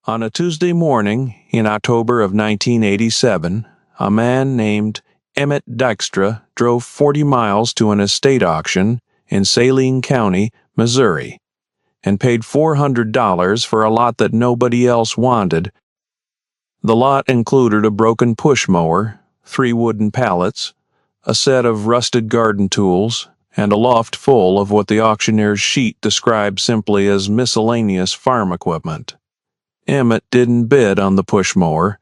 On a Tuesday morning in October of 1987, a man named Emmett Dykstra drove 40 miles to an estate auction in Saline County, Missouri, and paid $400 for a lot that nobody else wanted. The lot included a broken push mower, 3 wooden pallets, a set of rusted garden tools, and a loft full of what the auctioneer's sheet described simply as miscellaneous farm equipment. Emmett didn't bid on the push mower.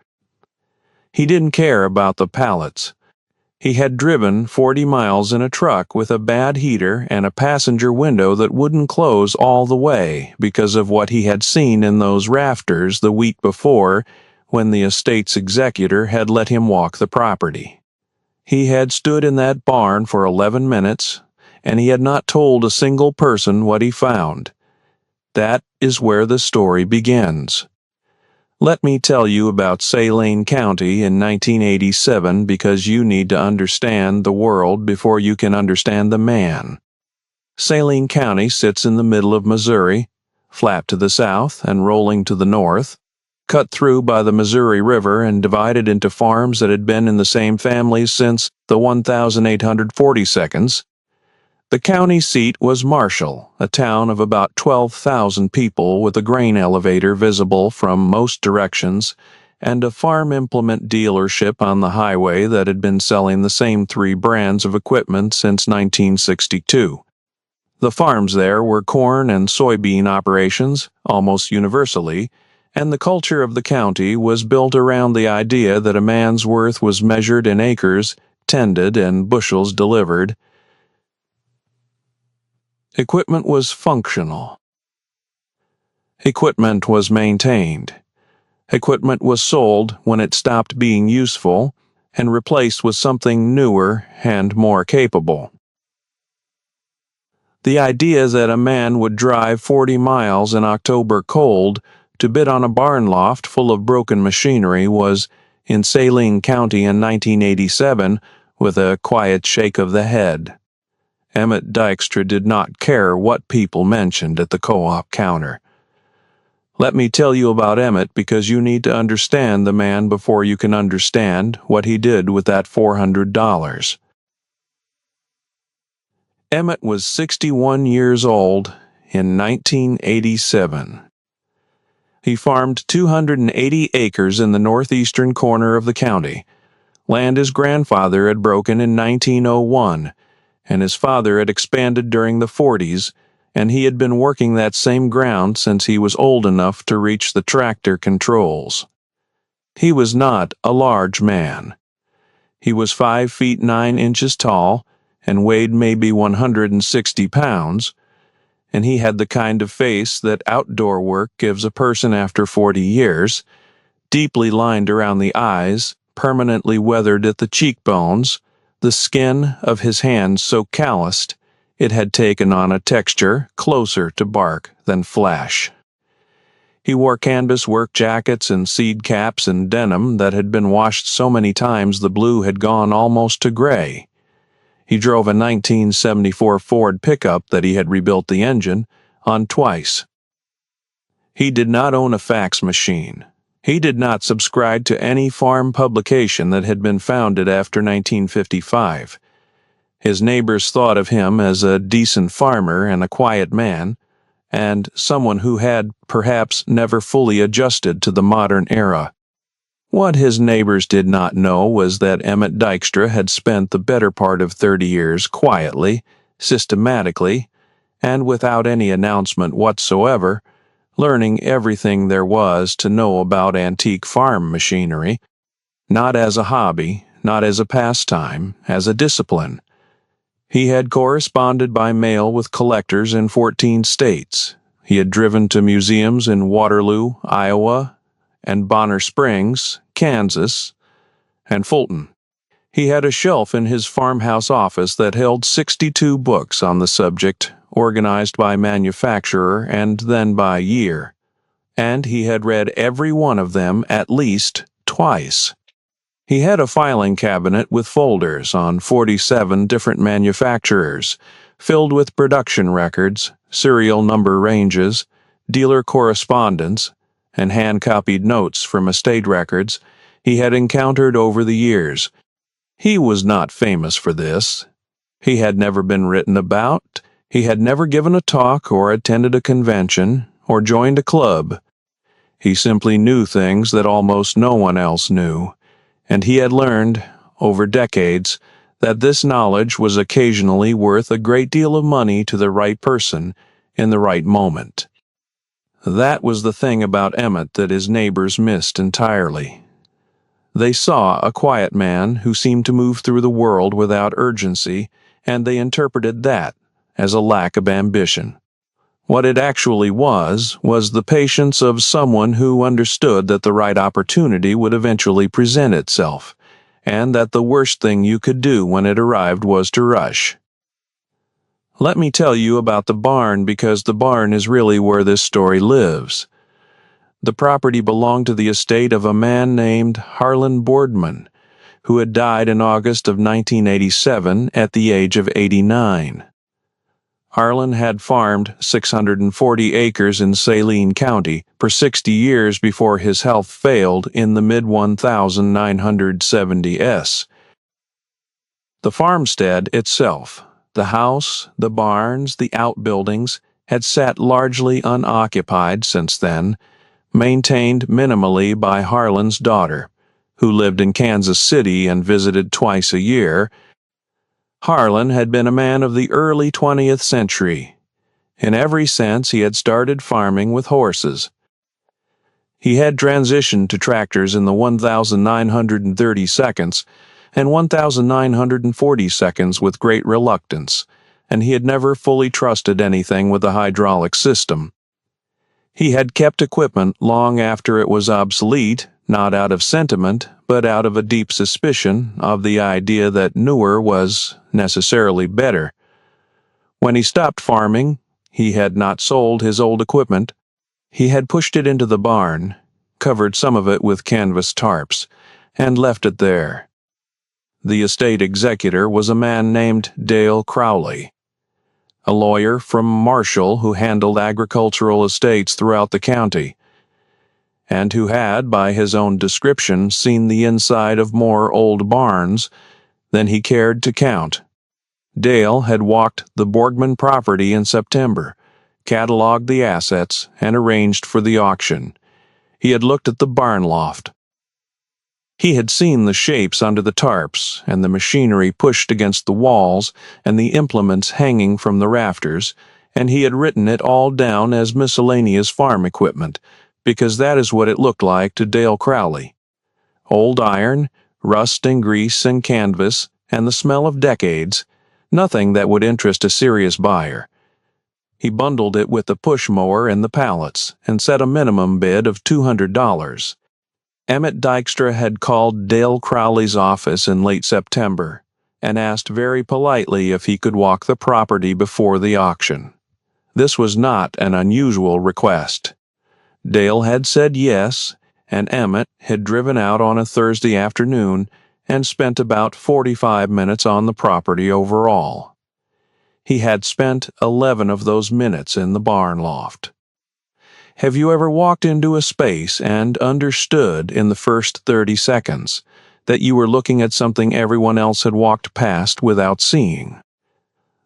He didn't care about the pallets. He had driven 40 miles in a truck with a bad heater and a passenger window that wouldn't close all the way because of what he had seen in those rafters the week before when the estate's executor had let him walk the property. He had stood in that barn for 11 minutes, and he had not told a single person what he found. That is where the story begins. Let me tell you about Saline County in 1987 because you need to understand the world before you can understand the man. Saline County sits in the middle of Missouri, flat to the south and rolling to the north, cut through by the Missouri River and divided into farms that had been in the same families since the 1842. The county seat was Marshall, a town of about 12,000 people with a grain elevator visible from most directions and a farm implement dealership on the highway that had been selling the same 3 brands of equipment since 1962. The farms there were corn and soybean operations, almost universally, and the culture of the county was built around the idea that a man's worth was measured in acres, tended, and bushels delivered. Equipment was functional. Equipment was maintained. Equipment was sold when it stopped being useful and replaced with something newer and more capable. The idea that a man would drive 40 miles in October cold to bid on a barn loft full of broken machinery was, in Saline County in 1987, with a quiet shake of the head. Emmett Dykstra did not care what people mentioned at the co-op counter. Let me tell you about Emmett because you need to understand the man before you can understand what he did with that $400. Emmett was 61 years old in 1987. He farmed 280 acres in the northeastern corner of the county, land his grandfather had broken in 1901, and his father had expanded during the 40s, and he had been working that same ground since he was old enough to reach the tractor controls. He was not a large man. He was 5 feet 9 inches tall and weighed maybe 160 pounds, and he had the kind of face that outdoor work gives a person after 40 years, deeply lined around the eyes, permanently weathered at the cheekbones, the skin of his hands so calloused it had taken on a texture closer to bark than flesh. He wore canvas work jackets and seed caps and denim that had been washed so many times the blue had gone almost to gray. He drove a 1974 Ford pickup that he had rebuilt the engine on twice. He did not own a fax machine. He did not subscribe to any farm publication that had been founded after 1955. His neighbors thought of him as a decent farmer and a quiet man, and someone who had perhaps never fully adjusted to the modern era. What his neighbors did not know was that Emmett Dykstra had spent the better part of 30 years quietly, systematically, and without any announcement whatsoever, learning everything there was to know about antique farm machinery, not as a hobby, not as a pastime, as a discipline. He had corresponded by mail with collectors in 14 states. He had driven to museums in Waterloo, Iowa, and Bonner Springs, Kansas, and Fulton. He had a shelf in his farmhouse office that held 62 books on the subject, organized by manufacturer and then by year, and he had read every one of them at least twice. He had a filing cabinet with folders on 47 different manufacturers, filled with production records, serial number ranges, dealer correspondence, and hand-copied notes from estate records he had encountered over the years. He was not famous for this. He had never been written about. He had never given a talk or attended a convention or joined a club. He simply knew things that almost no one else knew, and he had learned, over decades, that this knowledge was occasionally worth a great deal of money to the right person in the right moment. That was the thing about Emmett that his neighbors missed entirely. They saw a quiet man who seemed to move through the world without urgency, and they interpreted that as a lack of ambition. What it actually was the patience of someone who understood that the right opportunity would eventually present itself, and that the worst thing you could do when it arrived was to rush. Let me tell you about the barn, because the barn is really where this story lives. The property belonged to the estate of a man named Harlan Boardman, who had died in August of 1987 at the age of 89. Harlan had farmed 640 acres in Saline County for 60 years before his health failed in the mid-1970s. The farmstead itself, the house, the barns, the outbuildings, had sat largely unoccupied since then, maintained minimally by Harlan's daughter, who lived in Kansas City and visited twice a year. Harlan had been a man of the early 20th century. In every sense, he had started farming with horses. He had transitioned to tractors in the 1,930 seconds and 1,940 seconds with great reluctance, and he had never fully trusted anything with a hydraulic system. He had kept equipment long after it was obsolete, not out of sentiment, but out of a deep suspicion of the idea that newer was necessarily better. When he stopped farming, he had not sold his old equipment. He had pushed it into the barn, covered some of it with canvas tarps, and left it there. The estate executor was a man named Dale Crowley, a lawyer from Marshall who handled agricultural estates throughout the county, and who had, by his own description, seen the inside of more old barns than he cared to count. Dale had walked the Borgman property in September, cataloged the assets, and arranged for the auction. He had looked at the barn loft. He had seen the shapes under the tarps, and the machinery pushed against the walls, and the implements hanging from the rafters, and he had written it all down as miscellaneous farm equipment, because that is what it looked like to Dale Crowley. Old iron, rust and grease and canvas, and the smell of decades, nothing that would interest a serious buyer. He bundled it with the push mower and the pallets, and set a minimum bid of $200. Emmett Dykstra had called Dale Crowley's office in late September and asked very politely if he could walk the property before the auction. This was not an unusual request. Dale had said yes, and Emmett had driven out on a Thursday afternoon and spent about 45 minutes on the property overall. He had spent 11 of those minutes in the barn loft. Have you ever walked into a space and understood in the first 30 seconds that you were looking at something everyone else had walked past without seeing?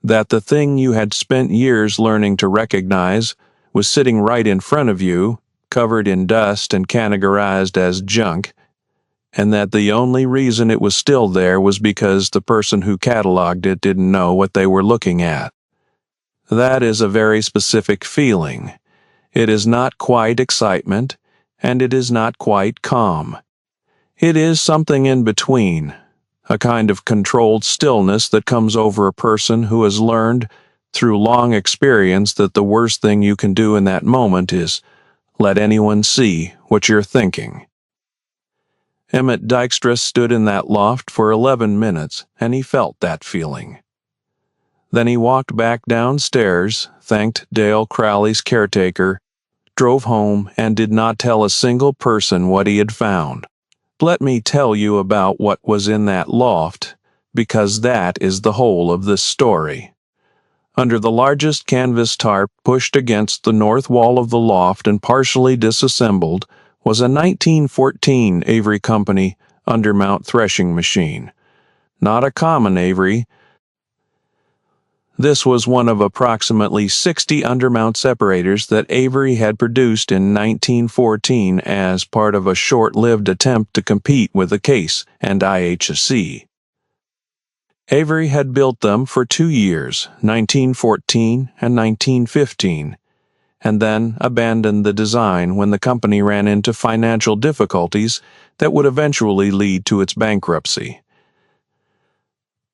That the thing you had spent years learning to recognize was sitting right in front of you, covered in dust and categorized as junk, and that the only reason it was still there was because the person who cataloged it didn't know what they were looking at? That is a very specific feeling. It is not quite excitement, and it is not quite calm. It is something in between, a kind of controlled stillness that comes over a person who has learned through long experience that the worst thing you can do in that moment is let anyone see what you're thinking. Emmett Dykstra stood in that loft for 11 minutes, and he felt that feeling. Then he walked back downstairs, thanked Dale Crowley's caretaker, drove home, and did not tell a single person what he had found. Let me tell you about what was in that loft, because that is the whole of this story. Under the largest canvas tarp pushed against the north wall of the loft and partially disassembled was a 1914 Avery Company undermount threshing machine. Not a common Avery. This was one of approximately 60 undermount separators that Avery had produced in 1914 as part of a short-lived attempt to compete with the Case and IHC. Avery had built them for 2 years, 1914 and 1915, and then abandoned the design when the company ran into financial difficulties that would eventually lead to its bankruptcy.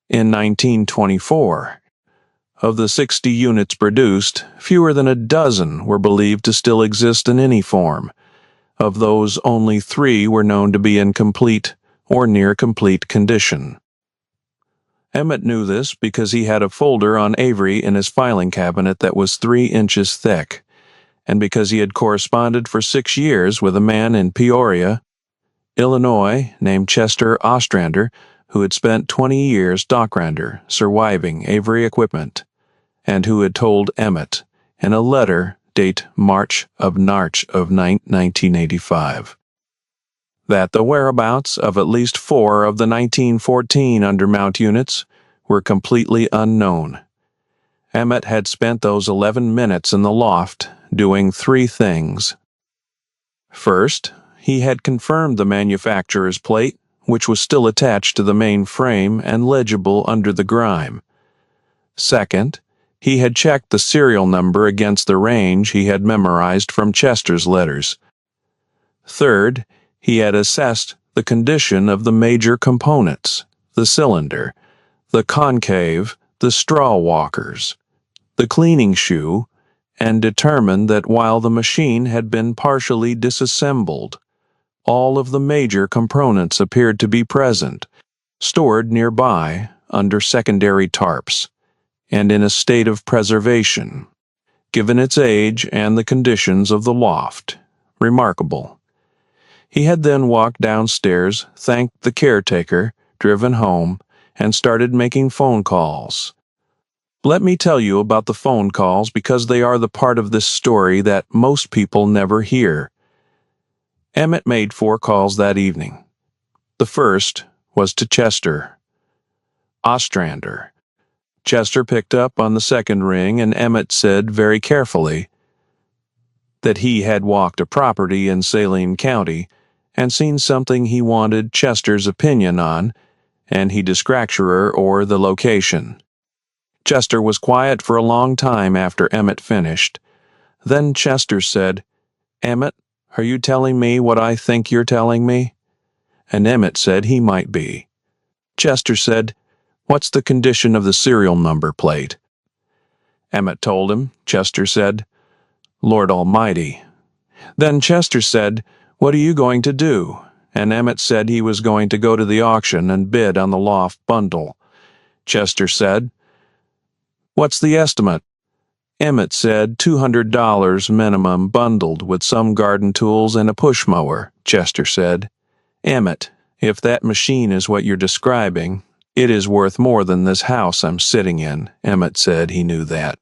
In 1924, of the 60 units produced, fewer than a dozen were believed to still exist in any form. Of those, only 3 were known to be in complete or near complete condition. Emmett knew this because he had a folder on Avery in his filing cabinet that was 3 inches thick, and because he had corresponded for 6 years with a man in Peoria, Illinois, named Chester Ostrander, who had spent 20 years dockrander surviving Avery equipment, and who had told Emmett, in a letter date March of 1985, that the whereabouts of at least 4 of the 1914 undermount units were completely unknown. Emmett had spent those 11 minutes in the loft doing 3 things. First, he had confirmed the manufacturer's plate, which was still attached to the main frame and legible under the grime. Second, he had checked the serial number against the range he had memorized from Chester's letters. Third, he had assessed the condition of the major components, the cylinder, the concave, the straw walkers, the cleaning shoe, and determined that while the machine had been partially disassembled, all of the major components appeared to be present, stored nearby under secondary tarps, and in a state of preservation, given its age and the conditions of the loft. Remarkable. He had then walked downstairs, thanked the caretaker, driven home, and started making phone calls. Let me tell you about the phone calls because they are the part of this story that most people never hear. Emmett made 4 calls that evening. The first was to Chester Ostrander. Chester picked up on the second ring, and Emmett said very carefully that he had walked a property in Saline County and seen something he wanted Chester's opinion on, and he descripturer or the location. Chester was quiet for a long time after Emmett finished. Then Chester said, "Emmett, are you telling me what I think you're telling me?" And Emmett said he might be. Chester said, "What's the condition of the serial number plate?" Emmett told him. Chester said, "Lord Almighty." Then Chester said, "What are you going to do?" And Emmett said he was going to go to the auction and bid on the loft bundle. Chester said, "What's the estimate?" Emmett said $200 minimum bundled with some garden tools and a push mower. Chester said, "Emmett, if that machine is what you're describing, it is worth more than this house I'm sitting in." Emmett said he knew that.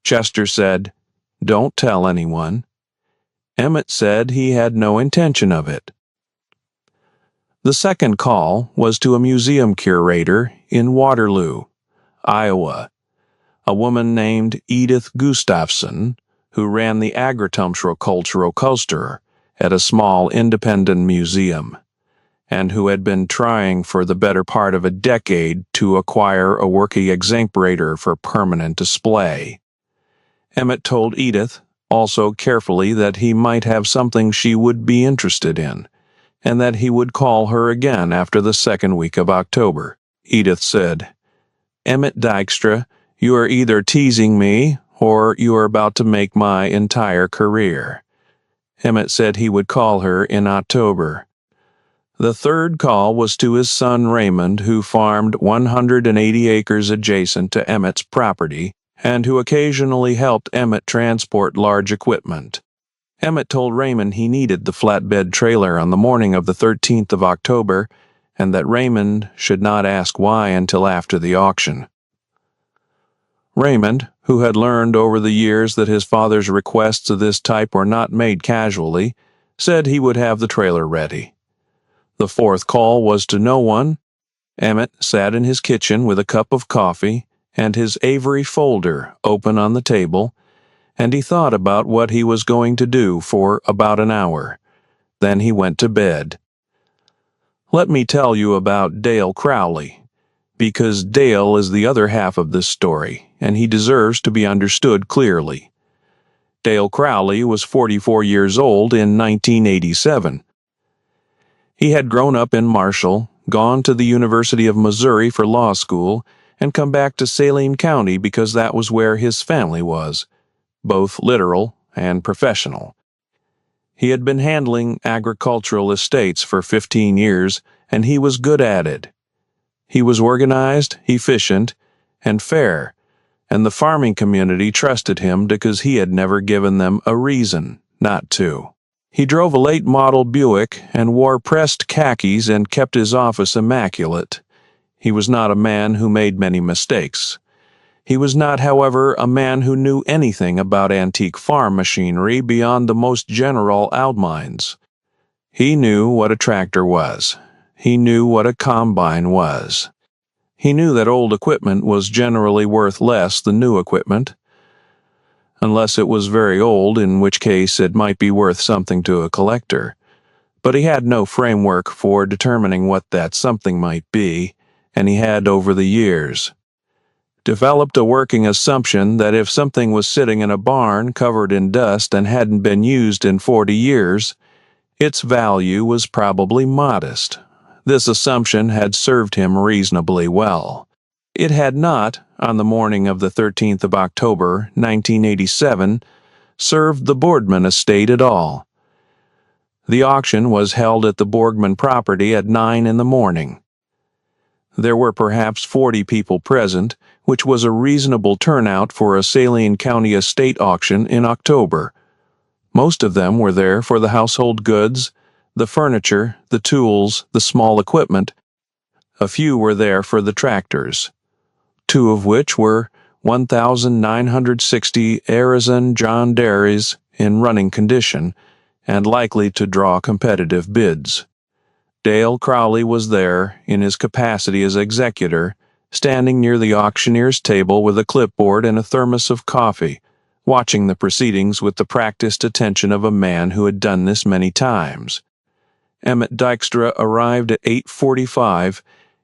Chester said, "Don't tell anyone." Emmett said he had no intention of it. The second call was to a museum curator in Waterloo, Iowa, a woman named Edith Gustafson, who ran the Agricultural Coaster at a small independent museum, and who had been trying for the better part of a decade to acquire a working exemplator for permanent display. Emmett told Edith, also carefully, that he might have something she would be interested in, and that he would call her again after the second week of October. Edith said, "Emmett Dykstra, you are either teasing me or you are about to make my entire career." Emmett said he would call her in October. The third call was to his son Raymond, who farmed 180 acres adjacent to Emmett's property and who occasionally helped Emmett transport large equipment. Emmett told Raymond he needed the flatbed trailer on the morning of the 13th of October and that Raymond should not ask why until after the auction. Raymond, who had learned over the years that his father's requests of this type were not made casually, said he would have the trailer ready. The fourth call was to no one. Emmett sat in his kitchen with a cup of coffee and his Avery folder open on the table, and he thought about what he was going to do for about an hour. Then he went to bed. Let me tell you about Dale Crowley, because Dale is the other half of this story, and he deserves to be understood clearly. Dale Crowley was 44 years old in 1987. He had grown up in Marshall, gone to the University of Missouri for law school, and come back to Saline County because that was where his family was, both literal and professional. He had been handling agricultural estates for 15 years, and he was good at it. He was organized, efficient, and fair, and the farming community trusted him because he had never given them a reason not to. He drove a late model Buick and wore pressed khakis and kept his office immaculate. He was not a man who made many mistakes. He was not, however, a man who knew anything about antique farm machinery beyond the most general outlines. He knew what a tractor was. He knew what a combine was. He knew that old equipment was generally worth less than new equipment, unless it was very old, in which case it might be worth something to a collector. But he had no framework for determining what that something might be, and he had, over the years, developed a working assumption that if something was sitting in a barn covered in dust and hadn't been used in 40 years, its value was probably modest. This assumption had served him reasonably well. It had not, on the morning of the 13th of October, 1987, served the Boardman estate at all. The auction was held at the Borgman property at 9 in the morning. There were perhaps 40 people present, which was a reasonable turnout for a Saline County estate auction in October. Most of them were there for the household goods, the furniture, the tools, the small equipment. A few were there for the tractors, two of which were 1,960 Arizon John Deeres in running condition and likely to draw competitive bids. Dale Crowley was there in his capacity as executor, standing near the auctioneer's table with a clipboard and a thermos of coffee, watching the proceedings with the practiced attention of a man who had done this many times. Emmett Dykstra arrived at 8:45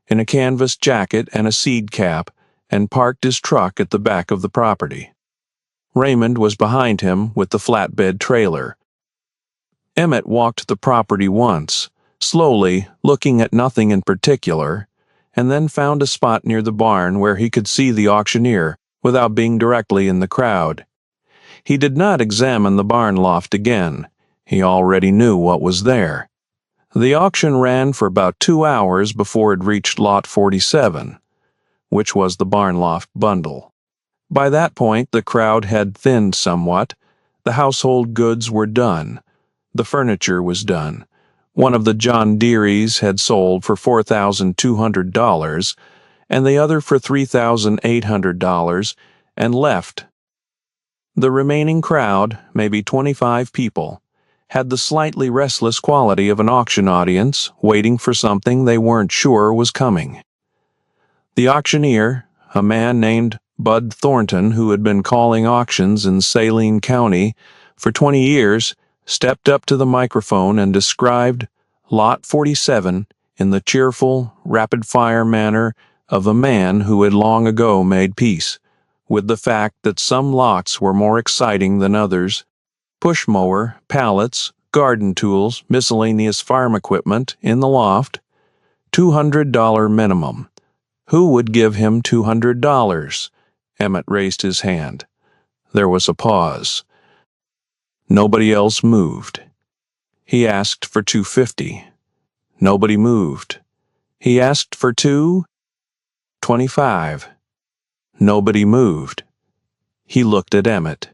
in a canvas jacket and a seed cap and parked his truck at the back of the property. Raymond was behind him with the flatbed trailer. Emmett walked the property once, slowly, looking at nothing in particular, and then found a spot near the barn where he could see the auctioneer without being directly in the crowd. He did not examine the barn loft again. He already knew what was there. The auction ran for about 2 hours before it reached Lot 47, which was the barn loft bundle. By that point, the crowd had thinned somewhat. The household goods were done. The furniture was done. One of the John Deeres had sold for $4,200, and the other for $3,800, and left. The remaining crowd, maybe 25 people, had the slightly restless quality of an auction audience waiting for something they weren't sure was coming. The auctioneer, a man named Bud Thornton who had been calling auctions in Saline County for 20 years, stepped up to the microphone and described Lot 47 in the cheerful, rapid-fire manner of a man who had long ago made peace with the fact that some lots were more exciting than others. Push mower, pallets, garden tools, miscellaneous farm equipment in the loft, $200 minimum. Who would give him $200? Emmett raised his hand. There was a pause. Nobody else moved. He asked for $250. Nobody moved. He asked for $225. Nobody moved. He looked at Emmett.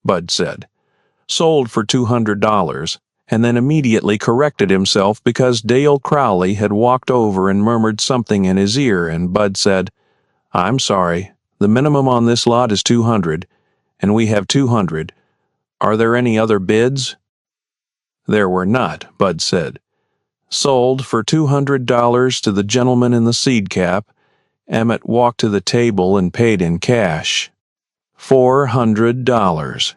Bud said, "Sold for $200, and then immediately corrected himself because Dale Crowley had walked over and murmured something in his ear, and Bud said, 'I'm sorry, The minimum on this lot is 200, and we have 200. Are there any other bids?" "There were not," Bud said. "Sold for $200 to the gentleman in the seed cap." Emmett walked to the table and paid in cash. $400,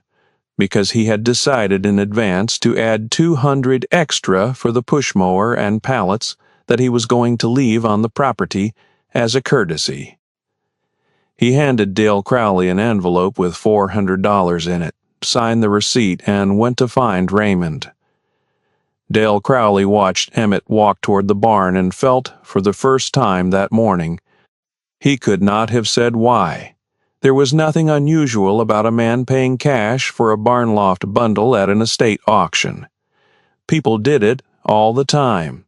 because he had decided in advance to add 200 extra for the push mower and pallets that he was going to leave on the property as a courtesy. He handed Dale Crowley an envelope with $400 in it, signed the receipt, and went to find Raymond. Dale Crowley watched Emmett walk toward the barn and felt, for the first time that morning, he could not have said why. There was nothing unusual about a man paying cash for a barn loft bundle at an estate auction. People did it all the time.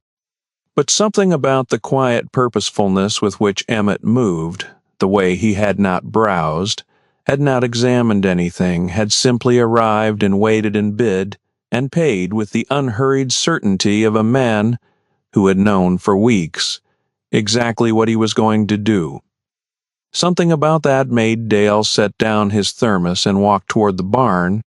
But something about the quiet purposefulness with which Emmett moved, the way he had not browsed, had not examined anything, had simply arrived and waited and bid and paid with the unhurried certainty of a man who had known for weeks exactly what he was going to do. Something about that made Dale set down his thermos and walk toward the barn.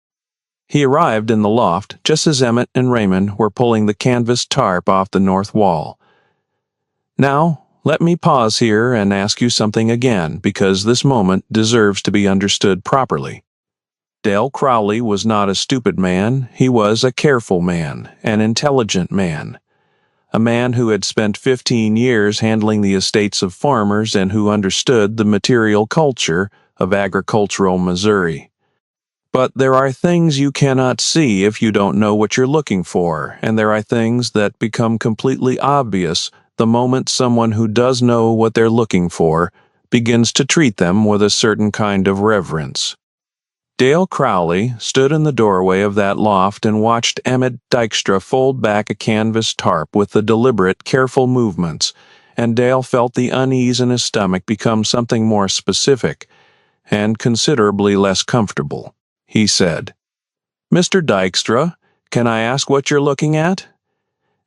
He arrived in the loft just as Emmett and Raymond were pulling the canvas tarp off the north wall. "Now, let me pause here and ask you something again, because this moment deserves to be understood properly." Dale Crowley was not a stupid man. He was a careful man, an intelligent man. A man who had spent 15 years handling the estates of farmers and who understood the material culture of agricultural Missouri. But there are things you cannot see if you don't know what you're looking for, and there are things that become completely obvious the moment someone who does know what they're looking for begins to treat them with a certain kind of reverence. Dale Crowley stood in the doorway of that loft and watched Emmett Dykstra fold back a canvas tarp with the deliberate, careful movements, and Dale felt the unease in his stomach become something more specific and considerably less comfortable. He said, "Mr. Dykstra, can I ask what you're looking at?"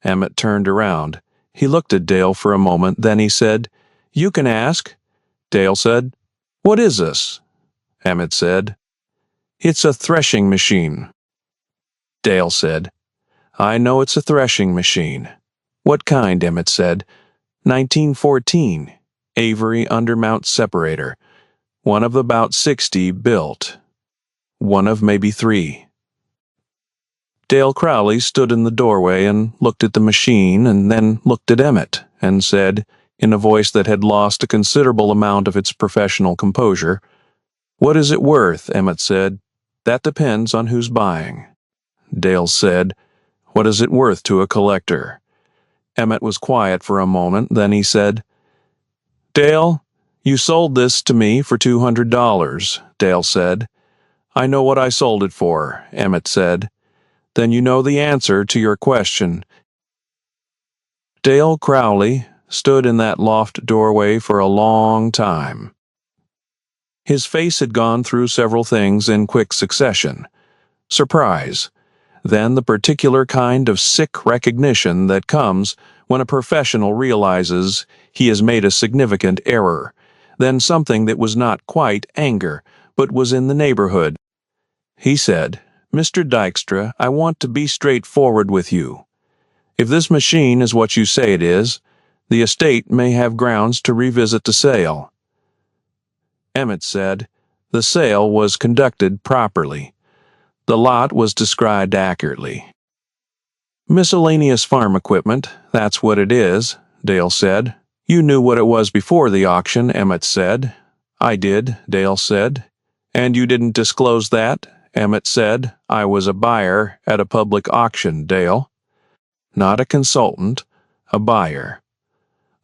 Emmett turned around. He looked at Dale for a moment, then he said, "You can ask." Dale said, "What is this?" Emmett said, "It's a threshing machine." Dale said, "I know it's a threshing machine." "What kind?" Emmett said. 1914, Avery Undermount separator. One of about 60 built. One of maybe 3. Dale Crowley stood in the doorway and looked at the machine and then looked at Emmett and said, in a voice that had lost a considerable amount of its professional composure, "What is it worth?" Emmett said. "That depends on who's buying." Dale said, "What is it worth to a collector?" Emmett was quiet for a moment, then he said, "Dale, you sold this to me for $200, Dale said. "I know what I sold it for," Emmett said. "Then you know the answer to your question." Dale Crowley stood in that loft doorway for a long time. His face had gone through several things in quick succession. Surprise, then the particular kind of sick recognition that comes when a professional realizes he has made a significant error, then something that was not quite anger, but was in the neighborhood. He said, "Mr. Dykstra, I want to be straightforward with you. If this machine is what you say it is, the estate may have grounds to revisit the sale." Emmett said, "The sale was conducted properly. The lot was described accurately." "Miscellaneous farm equipment, that's what it is," Dale said. "You knew what it was before the auction," Emmett said. "I did," Dale said. "And you didn't disclose that?" Emmett said. "I was a buyer at a public auction, Dale." "Not a consultant, a buyer."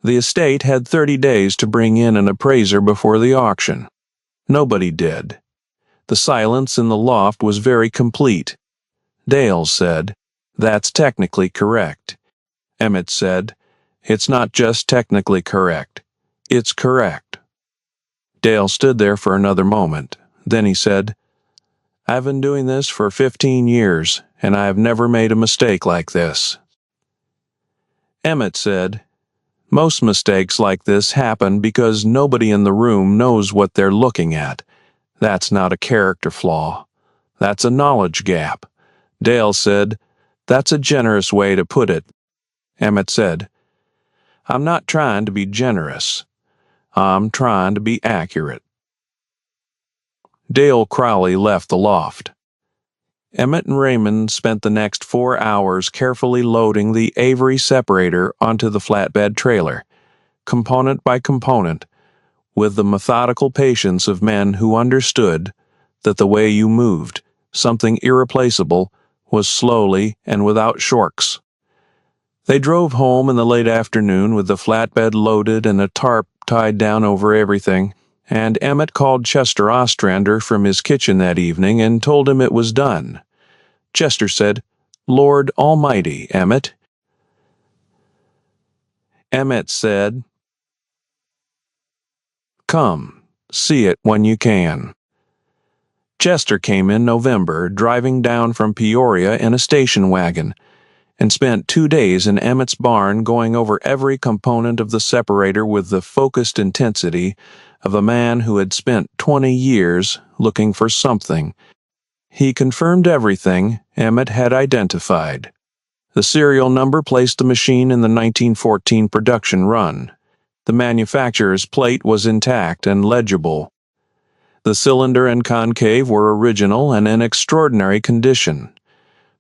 The estate had 30 days to bring in an appraiser before the auction. Nobody did. The silence in the loft was very complete. Dale said, "That's technically correct." Emmett said, "It's not just technically correct. It's correct." Dale stood there for another moment. Then he said, "I've been doing this for 15 years, and I have never made a mistake like this." Emmett said, Most mistakes like this happen because nobody in the room knows what they're looking at. That's not a character flaw. That's a knowledge gap. Dale said, "That's a generous way to put it." Emmett said, "I'm not trying to be generous. I'm trying to be accurate." Dale Crowley left the loft. Emmett and Raymond spent the next 4 hours carefully loading the Avery separator onto the flatbed trailer, component by component, with the methodical patience of men who understood that the way you moved, something irreplaceable, was slowly and without shorks. They drove home in the late afternoon with the flatbed loaded and a tarp tied down over everything, and Emmett called Chester Ostrander from his kitchen that evening and told him it was done. Chester said, "Lord Almighty, Emmett." Emmett said, "Come, see it when you can." Chester came in November, driving down from Peoria in a station wagon, and spent 2 days in Emmett's barn going over every component of the separator with the focused intensity of a man who had spent 20 years looking for something. He confirmed everything Emmett had identified. The serial number placed the machine in the 1914 production run. The manufacturer's plate was intact and legible. The cylinder and concave were original and in extraordinary condition.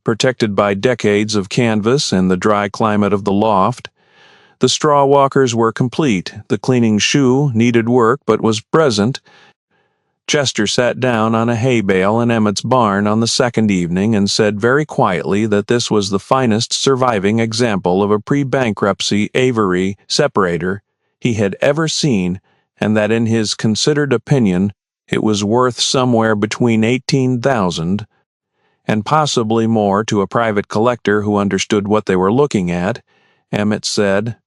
Protected by decades of canvas and the dry climate of the loft, the straw walkers were complete. The cleaning shoe needed work but was present. Chester sat down on a hay bale in Emmett's barn on the second evening and said very quietly that this was the finest surviving example of a pre-bankruptcy Avery separator he had ever seen, and that in his considered opinion it was worth somewhere between $18,000 and possibly more to a private collector who understood what they were looking at. Emmett said,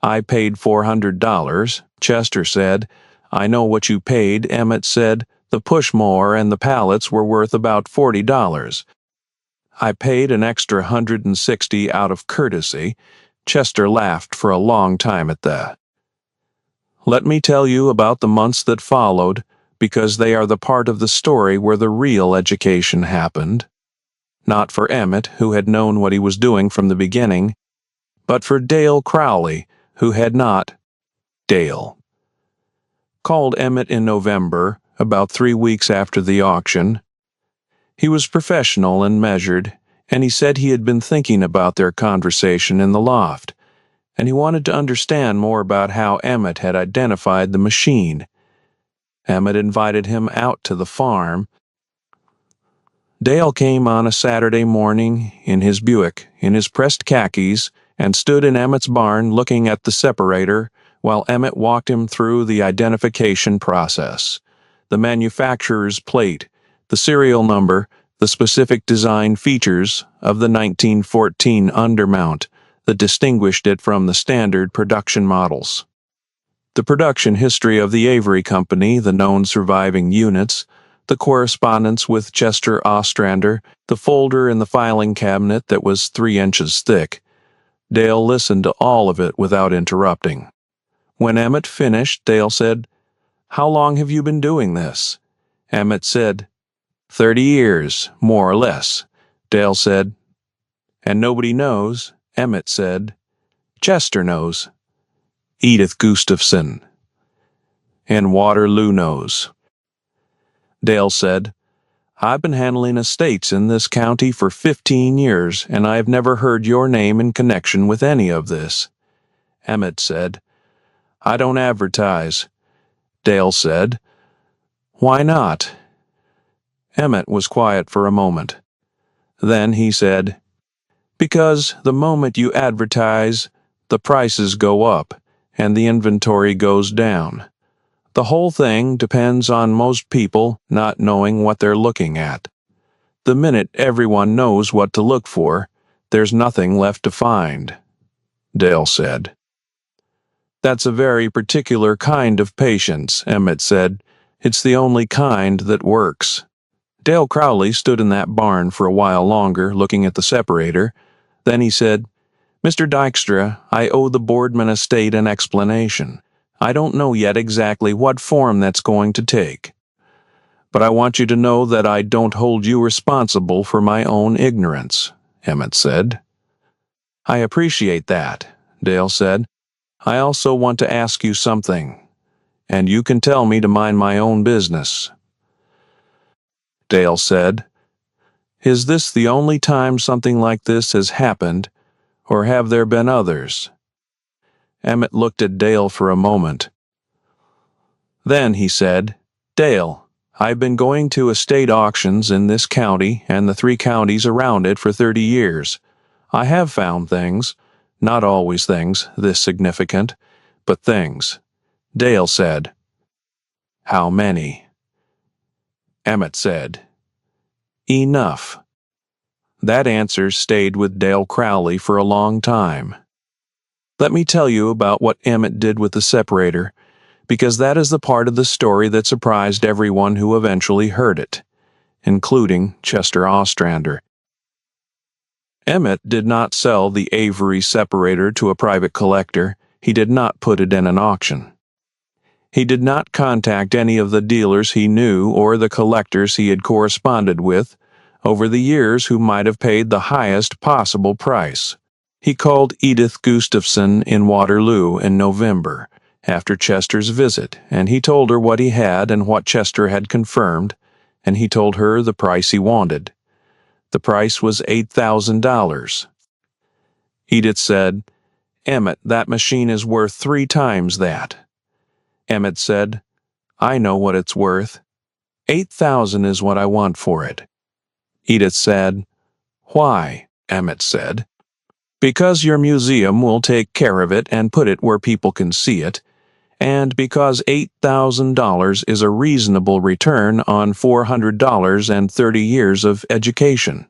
"I paid $400. Chester said, "I know what you paid." Emmett said, "The pushmower and the pallets were worth about $40. "I paid an extra $160 out of courtesy." Chester laughed for a long time at that. Let me tell you about the months that followed, because they are the part of the story where the real education happened. Not for Emmett, who had known what he was doing from the beginning, but for Dale Crowley, who had not. Dale called Emmett in November, about 3 weeks after the auction. He was professional and measured, and he said he had been thinking about their conversation in the loft, and he wanted to understand more about how Emmett had identified the machine. Emmett invited him out to the farm. Dale came on a Saturday morning in his Buick, in his pressed khakis, and stood in Emmett's barn looking at the separator while Emmett walked him through the identification process. The manufacturer's plate, the serial number, the specific design features of the 1914 undermount that distinguished it from the standard production models. The production history of the Avery Company, the known surviving units, the correspondence with Chester Ostrander, the folder in the filing cabinet that was 3 inches thick. Dale listened to all of it without interrupting. When Emmett finished, Dale said, "How long have you been doing this?" Emmett said, 30 years, more or less. Dale said, "And nobody knows?" Emmett said, "Chester knows. Edith Gustafson. And Waterloo knows." Dale said, "I've been handling estates in this county for 15 years, and I've never heard your name in connection with any of this." Emmett said, "I don't advertise." Dale said, "Why not?" Emmett was quiet for a moment. Then he said, "Because the moment you advertise, the prices go up, and the inventory goes down. The whole thing depends on most people not knowing what they're looking at. The minute everyone knows what to look for, there's nothing left to find," Dale said. "That's a very particular kind of patience," Emmett said. "It's the only kind that works." Dale Crowley stood in that barn for a while longer, looking at the separator. Then he said, Mr. Dykstra, I owe the Boardman estate an explanation. I don't know yet exactly what form that's going to take. But I want you to know that I don't hold you responsible for my own ignorance, Emmett said. I appreciate that, Dale said. I also want to ask you something, and you can tell me to mind my own business. Dale said, Is this the only time something like this has happened, or have there been others? Emmett looked at Dale for a moment. Then he said, Dale, I've been going to estate auctions in this county and the 3 counties around it for 30 years. I have found things, not always things this significant, but things. Dale said, How many? Emmett said, Enough. That answer stayed with Dale Crowley for a long time. Let me tell you about what Emmett did with the separator, because that is the part of the story that surprised everyone who eventually heard it, including Chester Ostrander. Emmett did not sell the Avery separator to a private collector. He did not put it in an auction. He did not contact any of the dealers he knew or the collectors he had corresponded with over the years who might have paid the highest possible price. He called Edith Gustafson in Waterloo in November, after Chester's visit, and he told her what he had and what Chester had confirmed, and he told her the price he wanted. The price was $8,000. Edith said, Emmett, that machine is worth 3 times that. Emmett said, I know what it's worth. $8,000 is what I want for it. Edith said, Why? Emmett said. Because your museum will take care of it and put it where people can see it, and because $8,000 is a reasonable return on $400 and 30 years of education.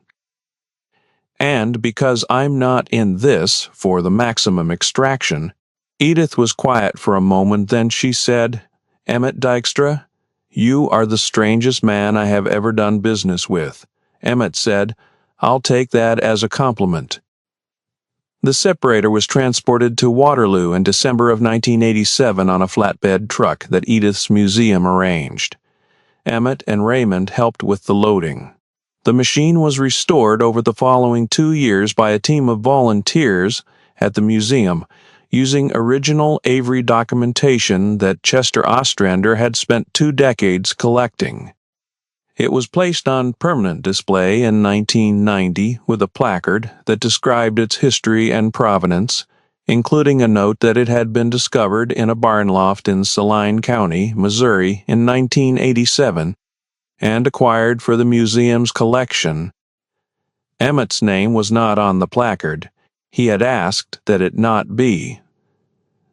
And because I'm not in this for the maximum extraction. Edith was quiet for a moment, then she said, Emmett Dykstra, you are the strangest man I have ever done business with. Emmett said, I'll take that as a compliment. The separator was transported to Waterloo in December of 1987 on a flatbed truck that Edith's museum arranged. Emmett and Raymond helped with the loading. The machine was restored over the following 2 years by a team of volunteers at the museum, using original Avery documentation that Chester Ostrander had spent 2 decades collecting. It was placed on permanent display in 1990 with a placard that described its history and provenance, including a note that it had been discovered in a barn loft in Saline County, Missouri in 1987 and acquired for the museum's collection. Emmett's name was not on the placard. He had asked that it not be.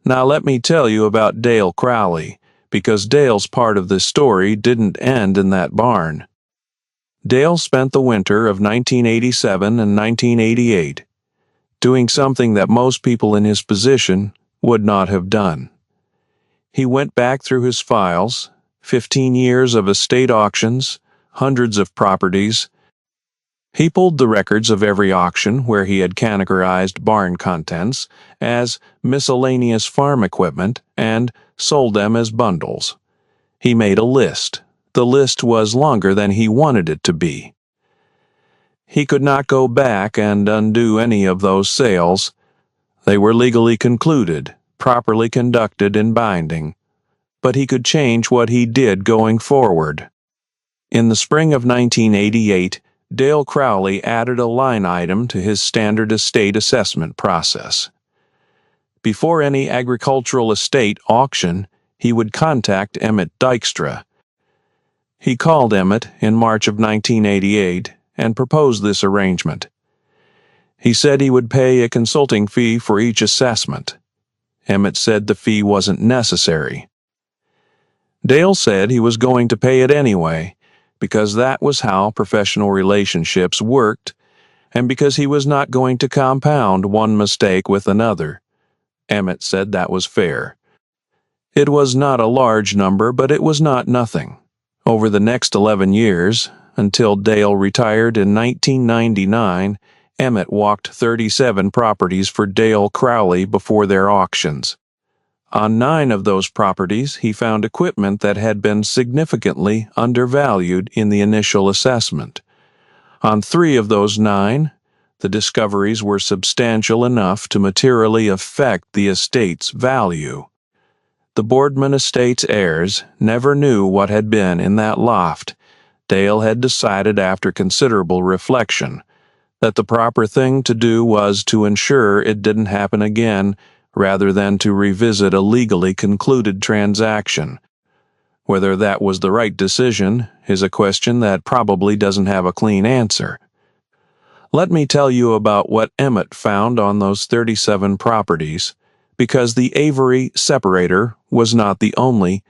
Now let me tell you about Dale Crowley, because Dale's part of this story didn't end in that barn. Dale spent the winter of 1987 and 1988 doing something that most people in his position would not have done. He went back through his files, 15 years of estate auctions, hundreds of properties. He pulled the records of every auction where he had categorized barn contents as miscellaneous farm equipment and sold them as bundles. He made a list. The list was longer than he wanted it to be. He could not go back and undo any of those sales. They were legally concluded, properly conducted and binding. But he could change what he did going forward. In the spring of 1988, Dale Crowley added a line item to his standard estate assessment process. Before any agricultural estate auction, he would contact Emmett Dykstra. He called Emmett in March of 1988 and proposed this arrangement. He said he would pay a consulting fee for each assessment. Emmett said the fee wasn't necessary. Dale said he was going to pay it anyway, because that was how professional relationships worked, and because he was not going to compound one mistake with another. Emmett said that was fair. It was not a large number, but it was not nothing. Over the next 11 years, until Dale retired in 1999, Emmett walked 37 properties for Dale Crowley before their auctions. On 9 of those properties, he found equipment that had been significantly undervalued in the initial assessment. On 3 of those 9, the discoveries were substantial enough to materially affect the estate's value. The Boardman estate's heirs never knew what had been in that loft. Dale had decided after considerable reflection that the proper thing to do was to ensure it didn't happen again rather than to revisit a legally concluded transaction. Whether that was the right decision is a question that probably doesn't have a clean answer. Let me tell you about what Emmett found on those 37 properties, because the Avery separator was not the only.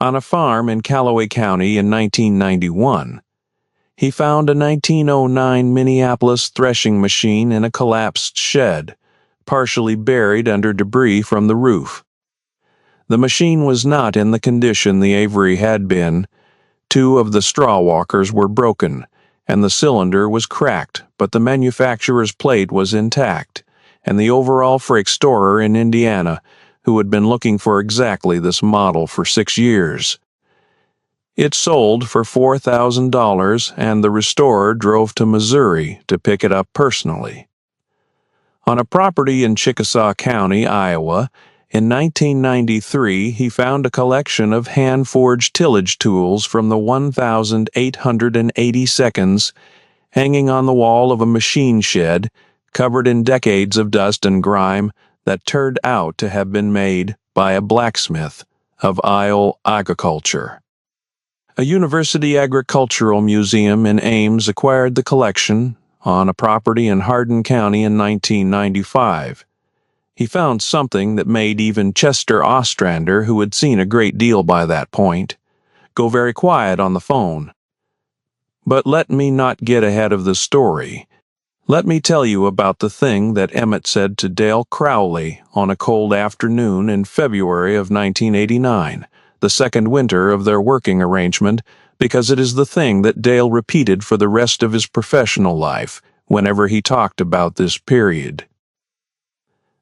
On a farm in Callaway County in 1991, he found a 1909 Minneapolis threshing machine in a collapsed shed, partially buried under debris from the roof. The machine was not in the condition the Avery had been. 2 of the straw walkers were broken, and the cylinder was cracked, but the manufacturer's plate was intact, and the overall freight storer in Indiana, who had been looking for exactly this model for 6 years. It sold for $4,000, and the restorer drove to Missouri to pick it up personally. On a property in Chickasaw County, Iowa, in 1993, he found a collection of hand-forged tillage tools from the 1,882 hanging on the wall of a machine shed, covered in decades of dust and grime that turned out to have been made by a blacksmith of Isle agriculture. A university agricultural museum in Ames acquired the collection on a property in Hardin County in 1995. He found something that made even Chester Ostrander, who had seen a great deal by that point, go very quiet on the phone. But let me not get ahead of the story. Let me tell you about the thing that Emmett said to Dale Crowley on a cold afternoon in February of 1989, the second winter of their working arrangement, because it is the thing that Dale repeated for the rest of his professional life whenever he talked about this period.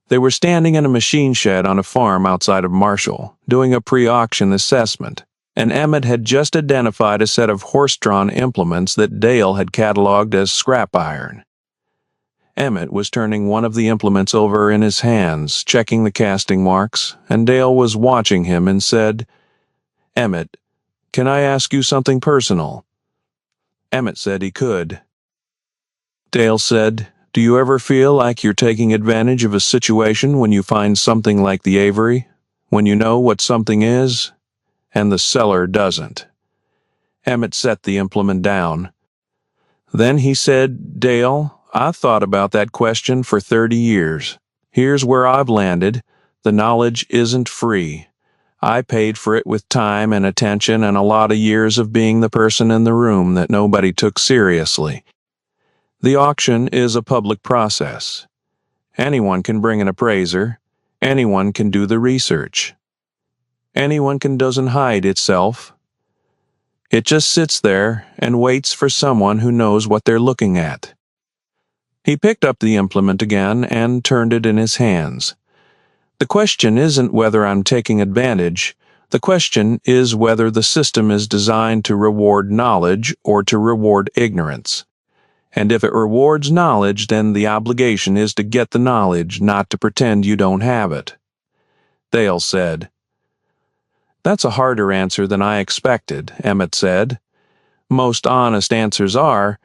They were standing in a machine shed on a farm outside of Marshall, doing a pre-auction assessment, and Emmett had just identified a set of horse-drawn implements that Dale had cataloged as scrap iron. Emmett was turning one of the implements over in his hands, checking the casting marks, and Dale was watching him and said, "Emmett, can I ask you something personal?" Emmett said he could. Dale said, "Do you ever feel like you're taking advantage of a situation when you find something like the Avery, when you know what something is, and the seller doesn't?" Emmett set the implement down. Then he said, "Dale, I've thought about that question for 30 years. Here's where I've landed. The knowledge isn't free. I paid for it with time and attention and a lot of years of being the person in the room that nobody took seriously. The auction is a public process. Anyone can bring an appraiser. Anyone can do the research. Anyone doesn't hide itself. It just sits there and waits for someone who knows what they're looking at." He picked up the implement again and turned it in his hands. "The question isn't whether I'm taking advantage. The question is whether the system is designed to reward knowledge or to reward ignorance. And if it rewards knowledge, then the obligation is to get the knowledge, not to pretend you don't have it." Dale said. "That's a harder answer than I expected," Emmett said. "Most honest answers are,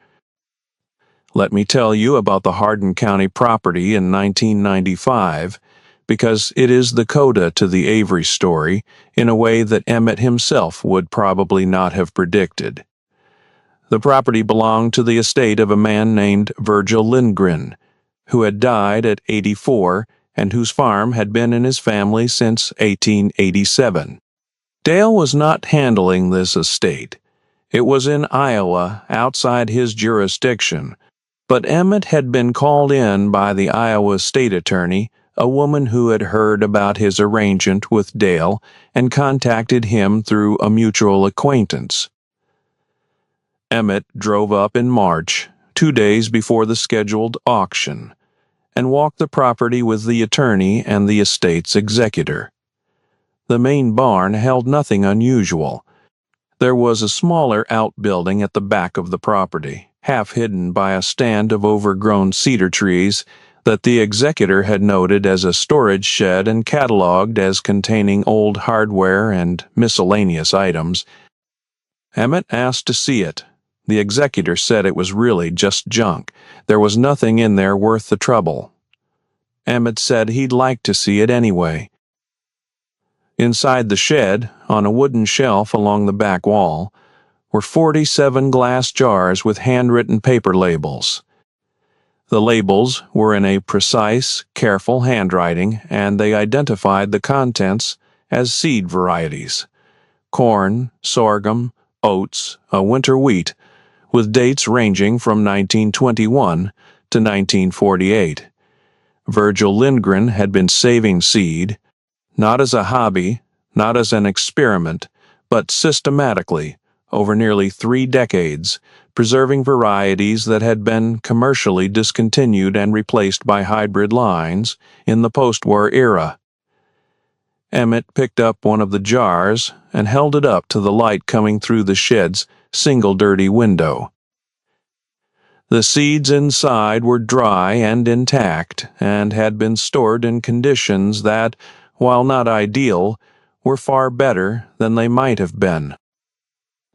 let me tell you about the Hardin County property in 1995, because it is the coda to the Avery story in a way that Emmett himself would probably not have predicted. The property belonged to the estate of a man named Virgil Lindgren, who had died at 84 and whose farm had been in his family since 1887. Dale was not handling this estate. It was in Iowa, outside his jurisdiction, but Emmett had been called in by the Iowa state attorney, a woman who had heard about his arrangement with Dale and contacted him through a mutual acquaintance. Emmett drove up in March 2 days before the scheduled auction and walked the property with the attorney and the estate's executor. The main barn held nothing unusual. There was a smaller outbuilding at the back of the property, half hidden by a stand of overgrown cedar trees that the executor had noted as a storage shed and cataloged as containing old hardware and miscellaneous items. Emmett asked to see it. The executor said it was really just junk. There was nothing in there worth the trouble. Emmett said he'd like to see it anyway. Inside the shed, on a wooden shelf along the back wall, were 47 glass jars with handwritten paper labels. The labels were in a precise, careful handwriting, and they identified the contents as seed varieties: corn, sorghum, oats, a winter wheat, with dates ranging from 1921 to 1948. Virgil Lindgren had been saving seed, not as a hobby, not as an experiment, but systematically, over nearly 3 decades, preserving varieties that had been commercially discontinued and replaced by hybrid lines in the post-war era. Emmett picked up one of the jars and held it up to the light coming through the shed's single dirty window. The seeds inside were dry and intact and had been stored in conditions that, while not ideal, were far better than they might have been.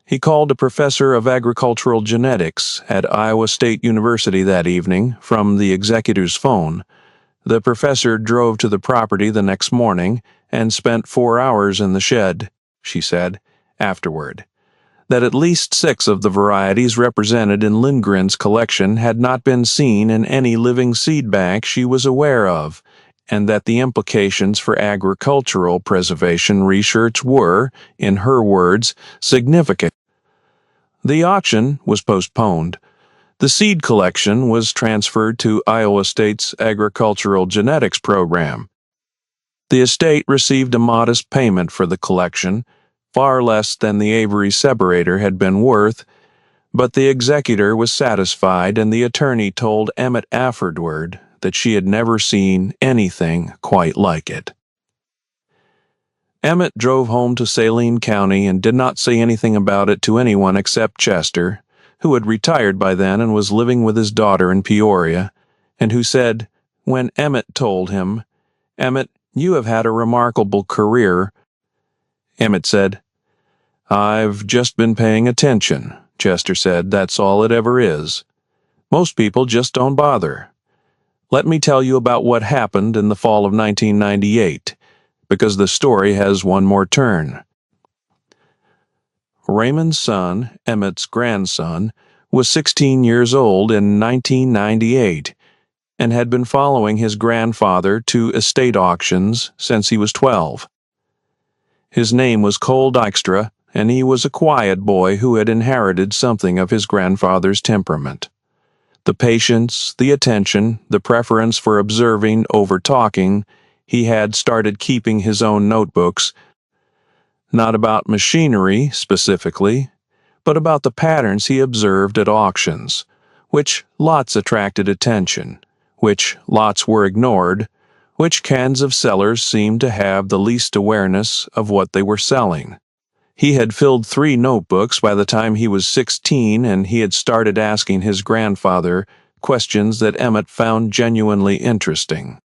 He called a professor of agricultural genetics at Iowa State University that evening from the executor's phone. The professor drove to the property the next morning and spent 4 hours in the shed, she said, afterward. That at least 6 of the varieties represented in Lindgren's collection had not been seen in any living seed bank she was aware of, and that the implications for agricultural preservation research were, in her words, significant. The auction was postponed. The seed collection was transferred to Iowa State's agricultural genetics program. The estate received a modest payment for the collection, far less than the Avery separator had been worth, but the executor was satisfied, and the attorney told Emmett afterward that she had never seen anything quite like it. Emmett drove home to Saline County and did not say anything about it to anyone except Chester, who had retired by then and was living with his daughter in Peoria, and who said, when Emmett told him, "Emmett, you have had a remarkable career." Emmett said, "I've just been paying attention," Chester said. "That's all it ever is. Most people just don't bother. Let me tell you about what happened in the fall of 1998, because the story has one more turn." Raymond's son, Emmett's grandson, was 16 years old in 1998 and had been following his grandfather to estate auctions since he was 12. His name was Cole Dykstra, and he was a quiet boy who had inherited something of his grandfather's temperament. The patience, the attention, the preference for observing over talking. He had started keeping his own notebooks, not about machinery specifically, but about the patterns he observed at auctions, which lots attracted attention, which lots were ignored, which kinds of sellers seemed to have the least awareness of what they were selling. He had filled 3 notebooks by the time he was 16, and he had started asking his grandfather questions that Emmett found genuinely interesting.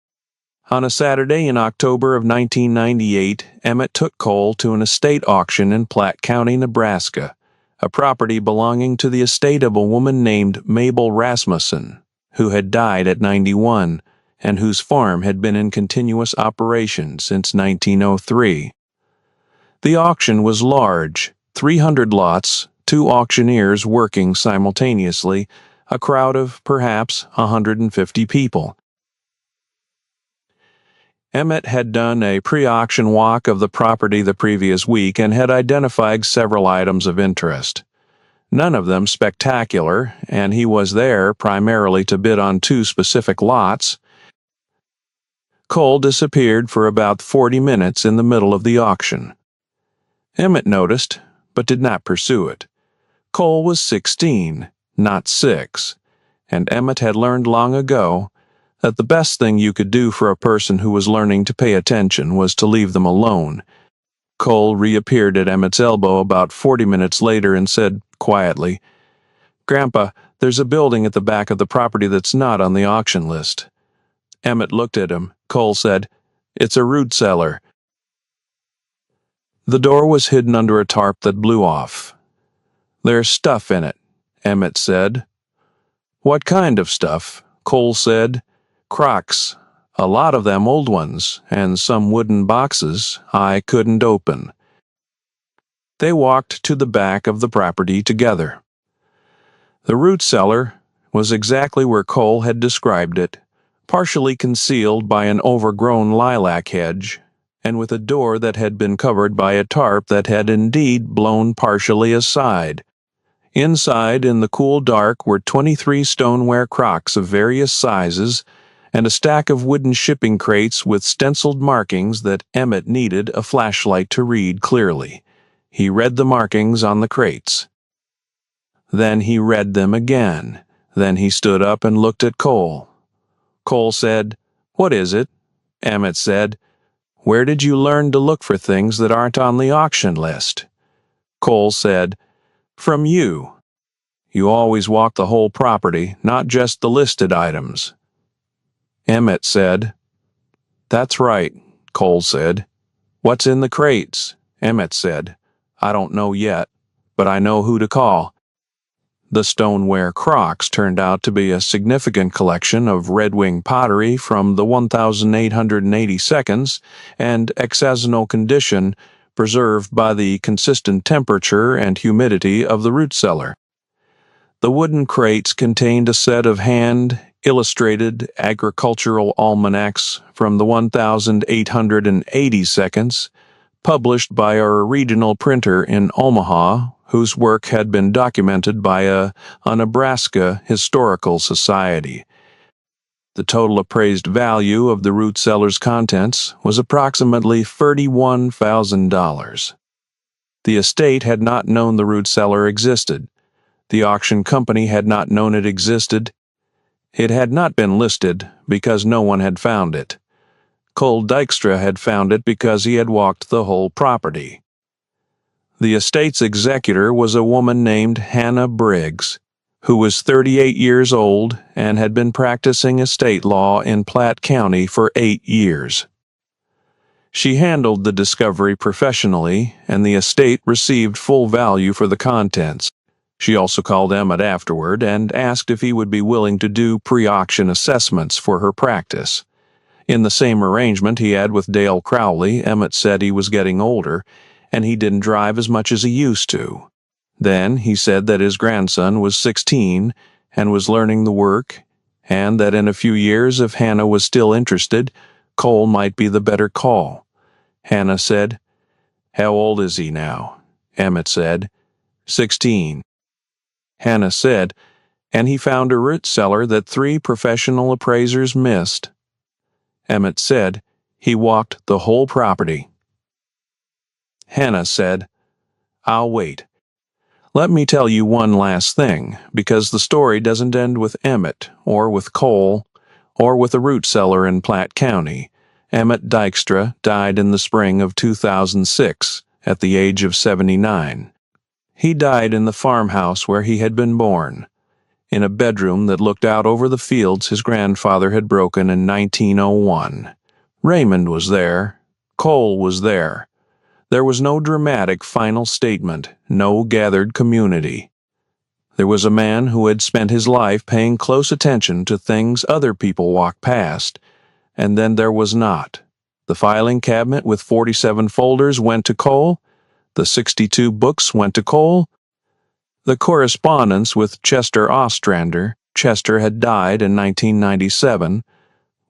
On a Saturday in October of 1998, Emmett took Cole to an estate auction in Platte County, Nebraska, a property belonging to the estate of a woman named Mabel Rasmussen, who had died at 91, and whose farm had been in continuous operation since 1903. The auction was large, 300 lots, 2 auctioneers working simultaneously, a crowd of perhaps 150 people. Emmett had done a pre-auction walk of the property the previous week and had identified several items of interest. None of them spectacular, and he was there primarily to bid on 2 specific lots. Cole disappeared for about 40 minutes in the middle of the auction. Emmett noticed, but did not pursue it. Cole was 16, not 6, and Emmett had learned long ago that the best thing you could do for a person who was learning to pay attention was to leave them alone. Cole reappeared at Emmett's elbow about 40 minutes later and said quietly, "Grandpa, there's a building at the back of the property that's not on the auction list." Emmett looked at him. Cole said, "It's a root cellar." The door was hidden under a tarp that blew off. "There's stuff in it," Emmett said. "What kind of stuff?" Cole said. "Crocks. A lot of them old ones, and some wooden boxes I couldn't open." They walked to the back of the property together. The root cellar was exactly where Cole had described it, partially concealed by an overgrown lilac hedge, and with a door that had been covered by a tarp that had indeed blown partially aside. Inside, in the cool dark, were 23 stoneware crocks of various sizes and a stack of wooden shipping crates with stenciled markings that Emmett needed a flashlight to read clearly. He read the markings on the crates. Then he read them again. Then he stood up and looked at Cole. Cole said, "What is it?" Emmett said, "Where did you learn to look for things that aren't on the auction list?" Cole said, "From you. You always walk the whole property, not just the listed items." Emmett said, "That's right," Cole said. "What's in the crates?" Emmett said, "I don't know yet, but I know who to call." The stoneware crocks turned out to be a significant collection of Red Wing pottery from the 1882nd and hexagonal condition, preserved by the consistent temperature and humidity of the root cellar. The wooden crates contained a set of hand-illustrated agricultural almanacs from the 1882nd, published by a regional printer in Omaha, whose work had been documented by a Nebraska Historical Society. The total appraised value of the root cellar's contents was approximately $31,000. The estate had not known the root cellar existed. The auction company had not known it existed. It had not been listed because no one had found it. Cole Dykstra had found it because he had walked the whole property. The estate's executor was a woman named Hannah Briggs, who was 38 years old and had been practicing estate law in Platte County for 8 years. She handled the discovery professionally, and the estate received full value for the contents. She also called Emmett afterward and asked if he would be willing to do pre-auction assessments for her practice. In the same arrangement he had with Dale Crowley, Emmett said he was getting older, and he didn't drive as much as he used to. Then he said that his grandson was 16 and was learning the work, and that in a few years, if Hannah was still interested, Cole might be the better call. Hannah said, "How old is he now?" Emmett said, 16. Hannah said, "And he found a root cellar that 3 professional appraisers missed." Emmett said, "He walked the whole property." Hannah said, "I'll wait. Let me tell you one last thing, because the story doesn't end with Emmett, or with Cole, or with a root cellar in Platte County. Emmett Dykstra died in the spring of 2006, at the age of 79. He died in the farmhouse where he had been born, in a bedroom that looked out over the fields his grandfather had broken in 1901. Raymond was there. Cole was there. There was no dramatic final statement, no gathered community. There was a man who had spent his life paying close attention to things other people walked past, and then there was not. The filing cabinet with 47 folders went to Cole. The 62 books went to Cole. The correspondence with Chester Ostrander, Chester had died in 1997,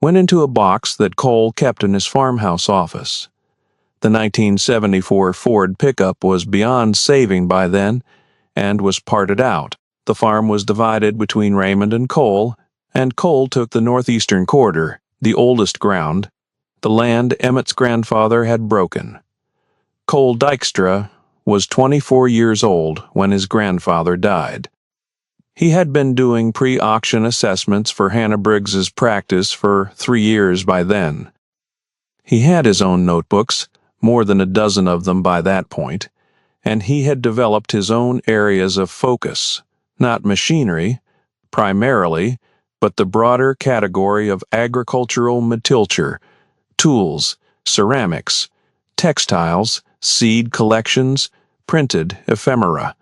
went into a box that Cole kept in his farmhouse office. The 1974 Ford pickup was beyond saving by then and was parted out. The farm was divided between Raymond and Cole took the northeastern quarter, the oldest ground, the land Emmett's grandfather had broken. Cole Dykstra was 24 years old when his grandfather died. He had been doing pre-auction assessments for Hannah Briggs's practice for 3 years by then. He had his own notebooks, more than a dozen of them by that point, and he had developed his own areas of focus, not machinery, primarily, but the broader category of agricultural material, tools, ceramics, textiles, seed collections, printed ephemera.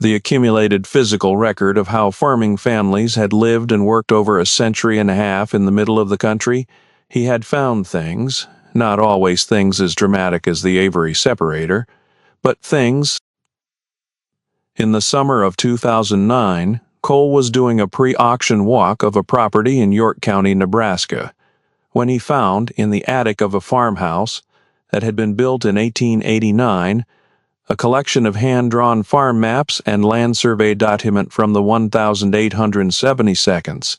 The accumulated physical record of how farming families had lived and worked over a century and a half in the middle of the country, he had found things, not always things as dramatic as the Avery separator, but things. In the summer of 2009, Cole was doing a pre-auction walk of a property in York County, Nebraska, when he found, in the attic of a farmhouse that had been built in 1889, a collection of hand-drawn farm maps and land survey document from the 1872,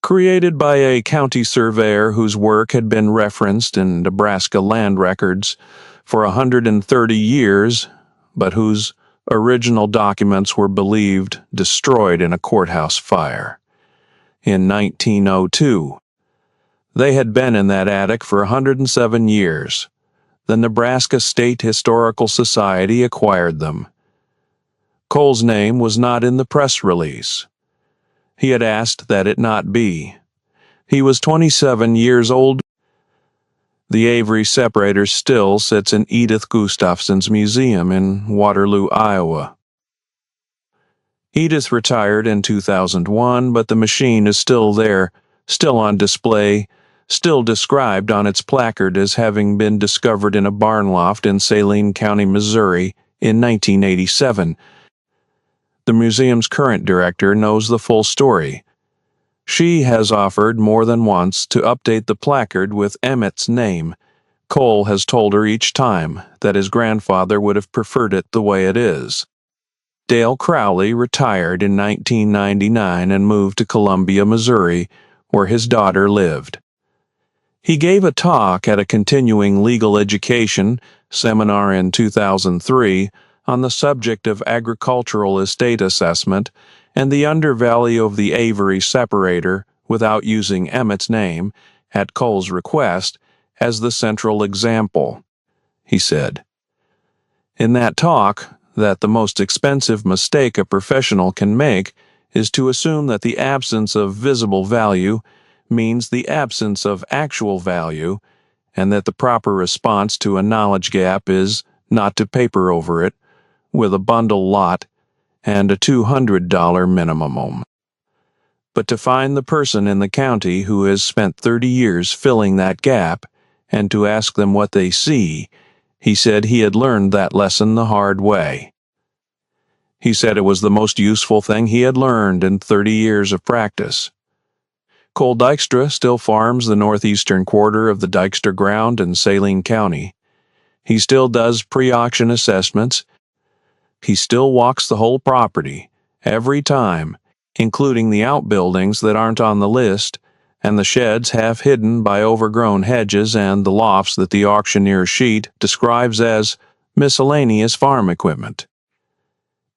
created by a county surveyor whose work had been referenced in Nebraska land records for 130 years, but whose original documents were believed destroyed in a courthouse fire. In 1902, they had been in that attic for 107 years. The Nebraska State Historical Society acquired them. Cole's name was not in the press release. He had asked that it not be. He was 27 years old. The Avery separator still sits in Edith Gustafson's museum in Waterloo, Iowa. Edith retired in 2001, but the machine is still there, still on display, still described on its placard as having been discovered in a barn loft in Saline County, Missouri, in 1987. The museum's current director knows the full story. She has offered more than once to update the placard with Emmett's name. Cole has told her each time that his grandfather would have preferred it the way it is. Dale Crowley retired in 1999 and moved to Columbia, Missouri, where his daughter lived. He gave a talk at a continuing legal education seminar in 2003 on the subject of agricultural estate assessment and the undervalue of the Avery separator without using Emmett's name, at Cole's request, as the central example. He said in that talk that the most expensive mistake a professional can make is to assume that the absence of visible value means the absence of actual value, and that the proper response to a knowledge gap is not to paper over it with a bundle lot and a $200 minimum, but to find the person in the county who has spent 30 years filling that gap and to ask them what they see. He said he had learned that lesson the hard way. He said it was the most useful thing he had learned in 30 years of practice. Cole Dykstra still farms the northeastern quarter of the Dykstra ground in Saline County. He still does pre-auction assessments. He still walks the whole property, every time, including the outbuildings that aren't on the list, and the sheds half hidden by overgrown hedges and the lofts that the auctioneer's sheet describes as miscellaneous farm equipment.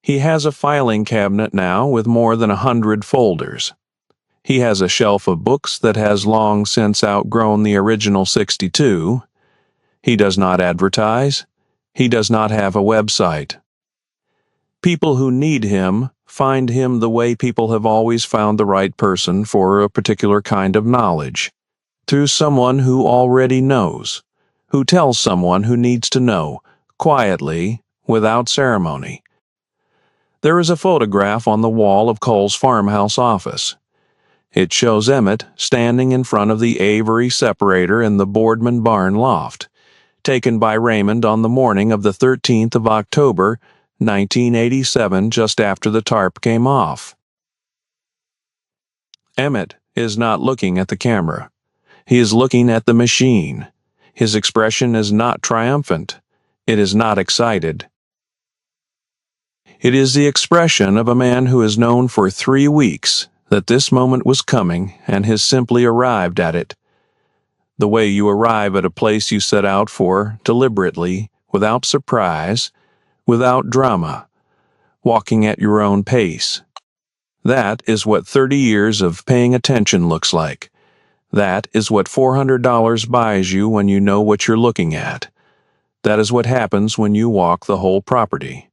He has a filing cabinet now with more than 100 folders. He has a shelf of books that has long since outgrown the original 62. He does not advertise. He does not have a website. People who need him find him the way people have always found the right person for a particular kind of knowledge, through someone who already knows, who tells someone who needs to know, quietly, without ceremony. There is a photograph on the wall of Cole's farmhouse office. It shows Emmett standing in front of the Avery separator in the Boardman barn loft, taken by Raymond on the morning of the 13th of October, 1987, just after the tarp came off. Emmett is not looking at the camera. He is looking at the machine. His expression is not triumphant. It is not excited. It is the expression of a man who has known for 3 weeks that this moment was coming and has simply arrived at it. The way you arrive at a place you set out for, deliberately, without surprise, without drama, walking at your own pace. That is what 30 years of paying attention looks like. That is what $400 buys you when you know what you're looking at. That is what happens when you walk the whole property.